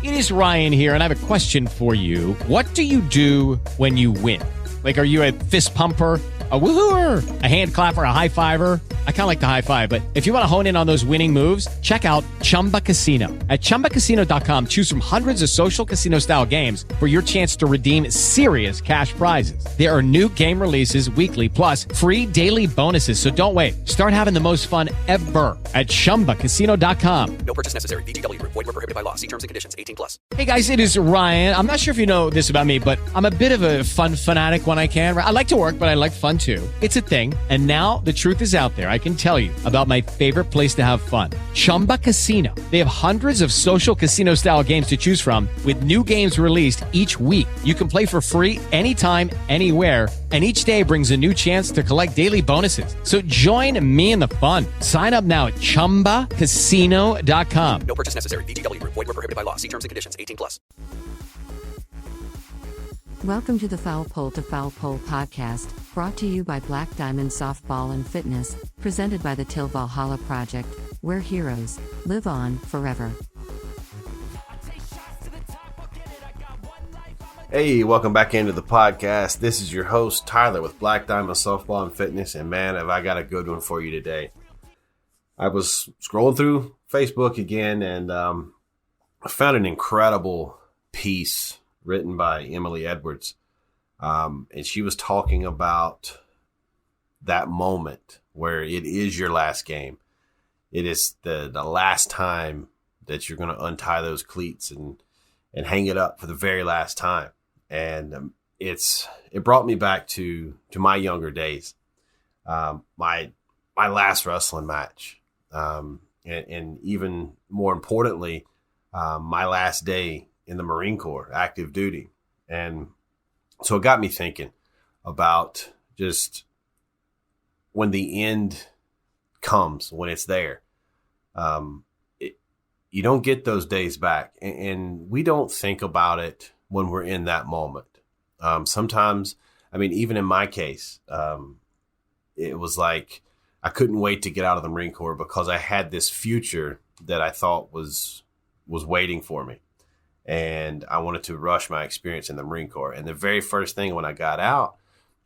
It is Ryan here, and I have a question for you. What do you do when you win? Like, are you a fist pumper, a woohooer, a hand clapper, a high fiver? I kind of like the high five, but if you want to hone in on those winning moves, check out Chumba Casino. At ChumbaCasino.com, choose from hundreds of social casino-style games for your chance to redeem serious cash prizes. There are new game releases weekly, plus free daily bonuses. So don't wait. Start having the most fun ever at ChumbaCasino.com. No purchase necessary. VGW Group. Void where prohibited by law. See terms and conditions. 18+. Hey guys, it is Ryan. I'm not sure if you know this about me, but I'm a bit of a fun fanatic when I can. I like to work, but I like fun too. It's a thing. And now the truth is out there. I can tell you about my favorite place to have fun. Chumba Casino. They have hundreds of social casino style games to choose from with new games released each week. You can play for free anytime, anywhere. And each day brings a new chance to collect daily bonuses. So join me in the fun. Sign up now at ChumbaCasino.com. No purchase necessary. VGW Group. Void where prohibited by law. See terms and conditions. 18+. Welcome to the Foul Pole to Foul Pole podcast, brought to you by Black Diamond Softball and Fitness, presented by the Till Valhalla Project, where heroes live on forever. Hey, welcome back into the podcast. This is your host, Tyler, with Black Diamond Softball and Fitness, and man, have I got a good one for you today. I was scrolling through Facebook again, and I found an incredible piece written by Emily Edwards, and she was talking about that moment where it is your last game. It is the last time that you're going to untie those cleats and hang it up for the very last time. And it brought me back to my younger days, my last wrestling match, and even more importantly, my last day in the Marine Corps, active duty. And so it got me thinking about just when the end comes, when it's there, you don't get those days back. And we don't think about it when we're in that moment. Sometimes, I mean, even in my case, it was like I couldn't wait to get out of the Marine Corps because I had this future that I thought was waiting for me. And I wanted to rush my experience in the Marine Corps. And the very first thing when I got out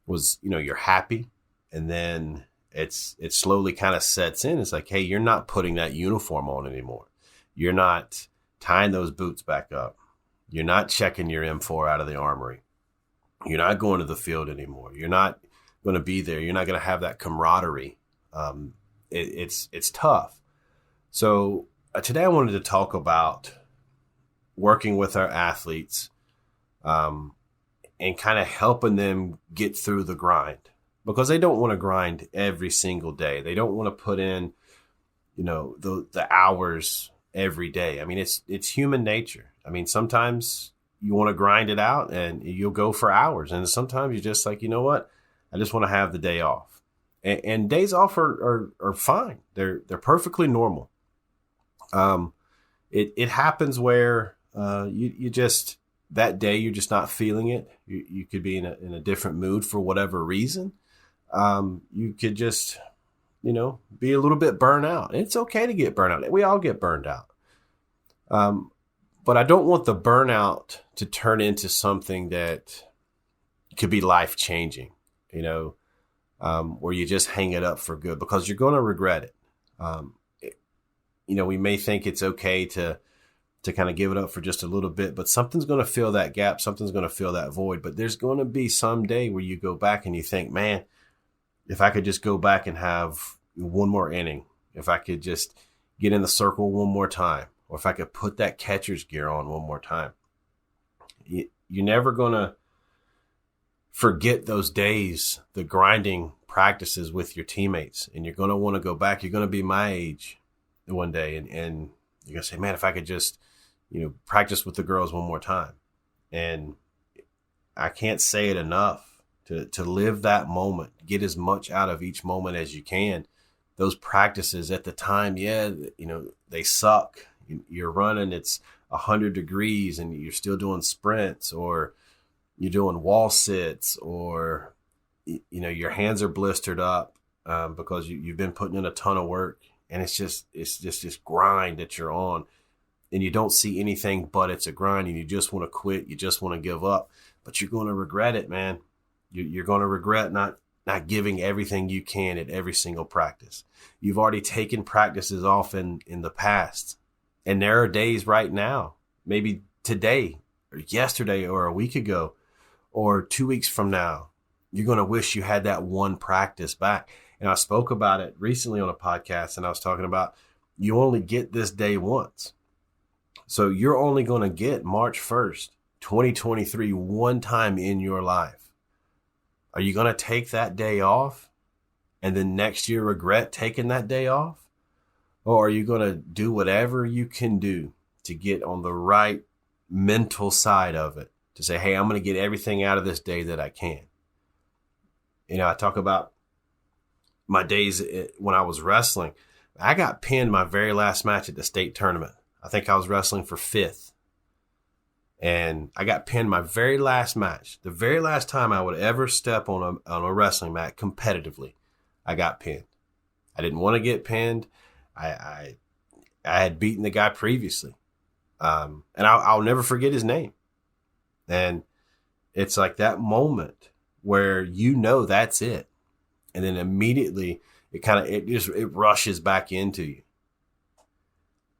was, you're happy. And then it slowly kind of sets in. It's like, hey, you're not putting that uniform on anymore. You're not tying those boots back up. You're not checking your M4 out of the armory. You're not going to the field anymore. You're not going to be there. You're not going to have that camaraderie. It's tough. So today I wanted to talk about working with our athletes, and kind of helping them get through the grind, because they don't want to grind every single day. They don't want to put in, the hours every day. I mean, it's human nature. I mean, sometimes you want to grind it out and you'll go for hours. And sometimes you're just like, you know what? I just want to have the day off. And days off are fine. They're perfectly normal. It happens where you just, that day you're just not feeling it. You could be in a different mood for whatever reason. You could just, be a little bit burnt out. And it's okay to get burnt out. We all get burned out. But I don't want the burnout to turn into something that could be life changing, where you just hang it up for good, because you're going to regret it. We may think it's okay to kind of give it up for just a little bit, but something's going to fill that gap. Something's going to fill that void. But there's going to be some day where you go back and you think, man, if I could just go back and have one more inning, if I could just get in the circle one more time, or if I could put that catcher's gear on one more time. You're never going to forget those days, the grinding practices with your teammates, and you're going to want to go back. You're going to be my age one day, and you're going to say, man, if I could just, practice with the girls one more time. And I can't say it enough, to live that moment, get as much out of each moment as you can. Those practices at the time, they suck. You're running, it's 100 degrees and you're still doing sprints, or you're doing wall sits, or, your hands are blistered up because you've been putting in a ton of work, and it's just this grind that you're on. and you don't see anything but it's a grind and you just want to quit, you just want to give up, but you're going to regret it, man. You're going to regret not giving everything you can at every single practice. You've already taken practices off in the past. And there are days right now, maybe today or yesterday or a week ago or 2 weeks from now, you're going to wish you had that one practice back. And I spoke about it recently on a podcast, and I was talking about you only get this day once. So you're only going to get March 1st, 2023 one time in your life. Are you going to take that day off and then next year regret taking that day off? Or are you going to do whatever you can do to get on the right mental side of it? To say, hey, I'm going to get everything out of this day that I can. You know, I talk about my days when I was wrestling. I got pinned my very last match at the state tournament. I think I was wrestling for 5th. And I got pinned my very last match. The very last time I would ever step on a wrestling mat competitively, I got pinned. I didn't want to get pinned. I had beaten the guy previously. And I'll never forget his name. And it's like that moment where you know that's it. And then immediately it rushes back into you.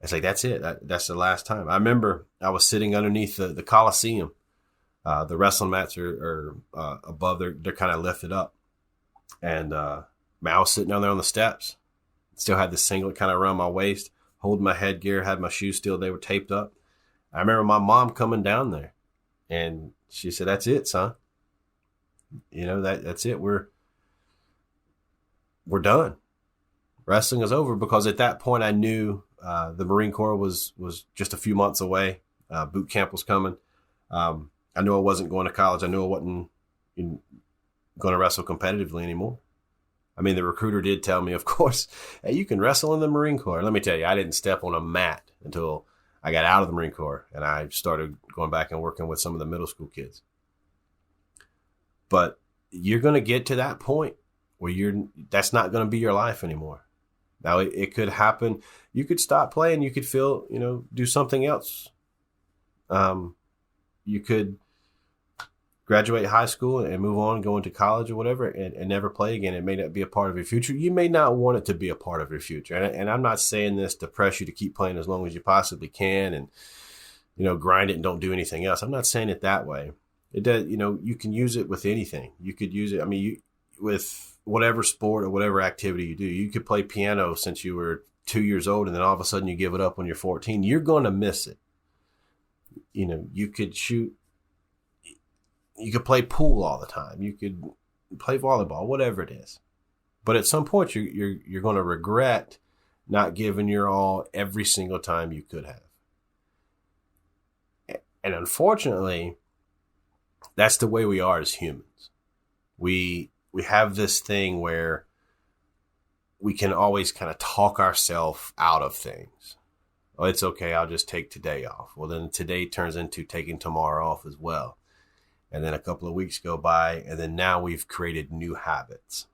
It's like, that's it. That's the last time. I remember I was sitting underneath the Coliseum. The wrestling mats are above. They're kind of lifted up. And I was sitting down there on the steps. Still had the singlet kind of around my waist, holding my headgear, had my shoes still. They were taped up. I remember my mom coming down there. And she said, that's it, son. You know, that's it. We're done. Wrestling is over, because at that point I knew the Marine Corps was just a few months away. Boot camp was coming. I knew I wasn't going to college. I knew I wasn't going to wrestle competitively anymore. I mean, the recruiter did tell me, of course, hey, you can wrestle in the Marine Corps. Let me tell you, I didn't step on a mat until I got out of the Marine Corps and I started going back and working with some of the middle school kids. But you're going to get to that point where that's not going to be your life anymore. Now, it could happen. You could stop playing. You could do something else. You could graduate high school and move on, go into college or whatever, and never play again. It may not be a part of your future. You may not want it to be a part of your future. And I'm not saying this to press you to keep playing as long as you possibly can and, grind it and don't do anything else. I'm not saying it that way. It does, you can use it with anything. You could use it. I mean, with whatever sport or whatever activity you do. You could play piano since you were 2 years old, and then all of a sudden you give it up when you're 14. You're going to miss it. You could shoot. You could play pool all the time. You could play volleyball, whatever it is. But at some point, you're going to regret not giving your all every single time you could have. And unfortunately, that's the way we are as humans. We have this thing where we can always kind of talk ourselves out of things. Oh, it's okay. I'll just take today off. Well, then today turns into taking tomorrow off as well. And then a couple of weeks go by, and then now we've created new habits.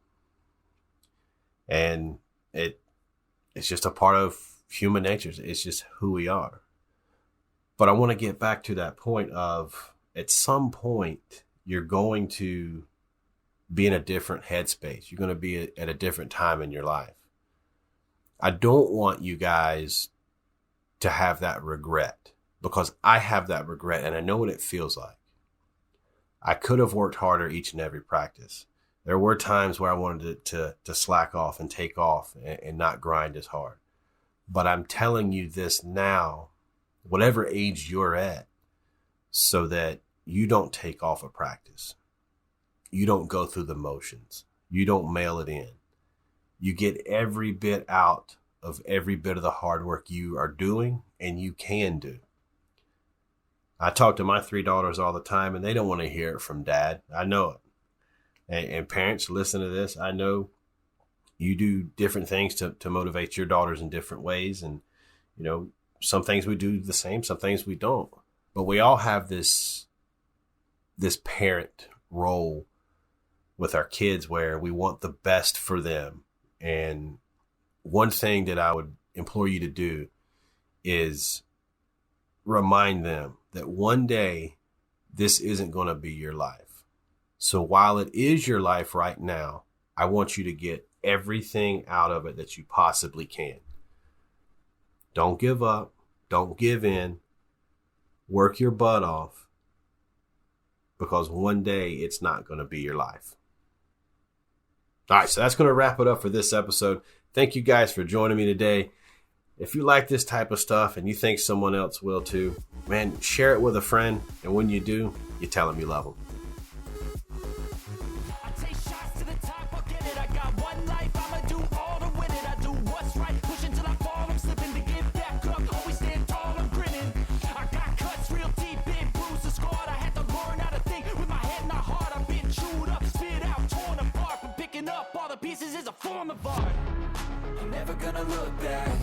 And it's just a part of human nature. It's just who we are. But I want to get back to that point of, at some point, you're going to be in a different headspace. You're going to be at a different time in your life. I don't want you guys to have that regret, because I have that regret and I know what it feels like. I could have worked harder each and every practice. There were times where I wanted to slack off and take off and not grind as hard. But I'm telling you this now, whatever age you're at, so that you don't take off a practice. You don't go through the motions. You don't mail it in. You get every bit out of every bit of the hard work you are doing and you can do. I talk to my 3 daughters all the time, and they don't want to hear it from dad. I know it. And parents, listen to this. I know you do different things to motivate your daughters in different ways. And, some things we do the same, some things we don't. But we all have this parent role with our kids where we want the best for them. And one thing that I would implore you to do is remind them that one day this isn't going to be your life. So while it is your life right now, I want you to get everything out of it that you possibly can. Don't give up. Don't give in. Work your butt off, because one day it's not going to be your life. All right, so that's going to wrap it up for this episode. Thank you guys for joining me today. If you like this type of stuff and you think someone else will too, man, share it with a friend. And when you do, you tell them you love them. I take shots to the top, I'll get it. I got one life, I'ma do all to win it. I do what's right, push until I fall. I'm slipping to get back up, always stand tall, I'm grinning. I got cuts real deep, been bruised and scarred. I had to learn how to think with my head and my heart. I've been chewed up, spit out, torn apart. But picking up all the pieces is a form of art. I'm never gonna look back.